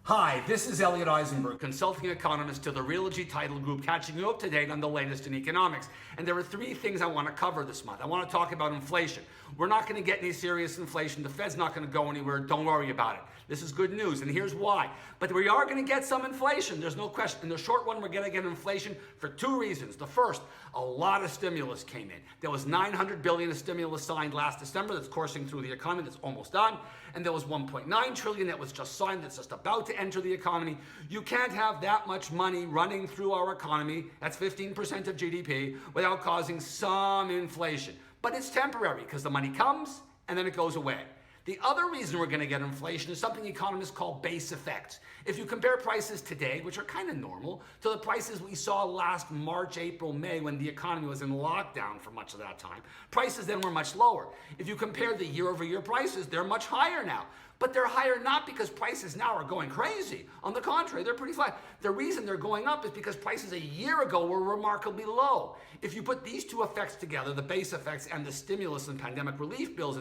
Hi, this is Elliot Eisenberg, consulting economist to the Realogy title group, catching you up to date on the latest in economics. And there are three things I want to cover this month. I want to talk about inflation. We're not going to get any serious inflation. The Fed's not going to go anywhere. Don't worry about it. This is good news, and here's why. But we are going to get some inflation. There's no question. In the short run, we're going to get inflation for two reasons. The first, a lot of stimulus came in. There was $900 billion of stimulus signed last December that's coursing through the economy. That's almost done. And there was $1.9 trillion that was just signed that's just about to enter the economy. You can't have that much money running through our economy, that's 15% of GDP, without causing some inflation. But it's temporary because the money comes and then it goes away. The other reason we're going to get inflation is something economists call base effects. If you compare prices today, which are kind of normal, to the prices we saw last March, April, May, when the economy was in lockdown for much of that time, prices then were much lower. If you compare the year-over-year prices, they're much higher now. But they're higher not because prices now are going crazy. On the contrary, they're pretty flat. The reason they're going up is because prices a year ago were remarkably low. If you put these two effects together, the base effects and the stimulus and pandemic relief bills,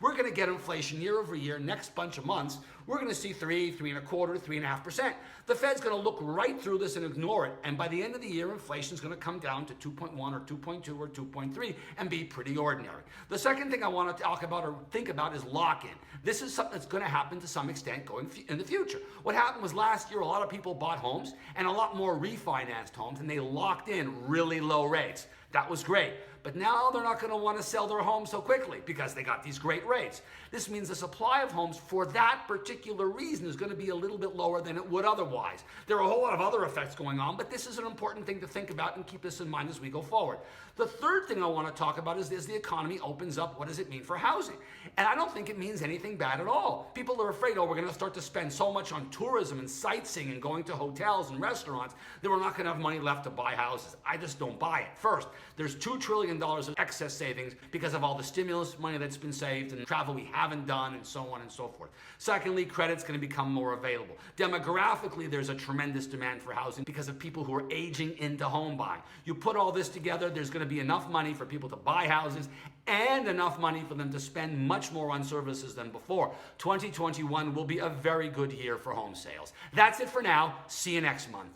we're going to get inflation year over year, next bunch of months. We're going to see 3.25%, 3.5%. The Fed's going to look right through this and ignore it. And by the end of the year, inflation is going to come down to 2.1 or 2.2 or 2.3 and be pretty ordinary. The second thing I want to talk about or think about is lock-in. This is something that's going to happen to some extent going in the future. What happened was last year, a lot of people bought homes and a lot more refinanced homes, and they locked in really low rates. That was great. But now they're not going to want to sell their homes so quickly because they got these great rates. This means the supply of homes for that particular reason is going to be a little bit lower than it would otherwise. There are a whole lot of other effects going on, but this is an important thing to think about and keep this in mind as we go forward. The third thing I want to talk about is as the economy opens up, what does it mean for housing? And I don't think it means anything bad at all. People are afraid, we're going to start to spend so much on tourism and sightseeing and going to hotels and restaurants that we're not going to have money left to buy houses. I just don't buy it. First, there's $2 trillion of excess savings because of all the stimulus money that's been saved and travel we haven't done and so on and so forth. Secondly, credit's going to become more available. Demographically, there's a tremendous demand for housing because of people who are aging into home buying. You put all this together, there's going to be enough money for people to buy houses and enough money for them to spend much more on services than before. 2021 will be a very good year for home sales. That's it for now. See you next month.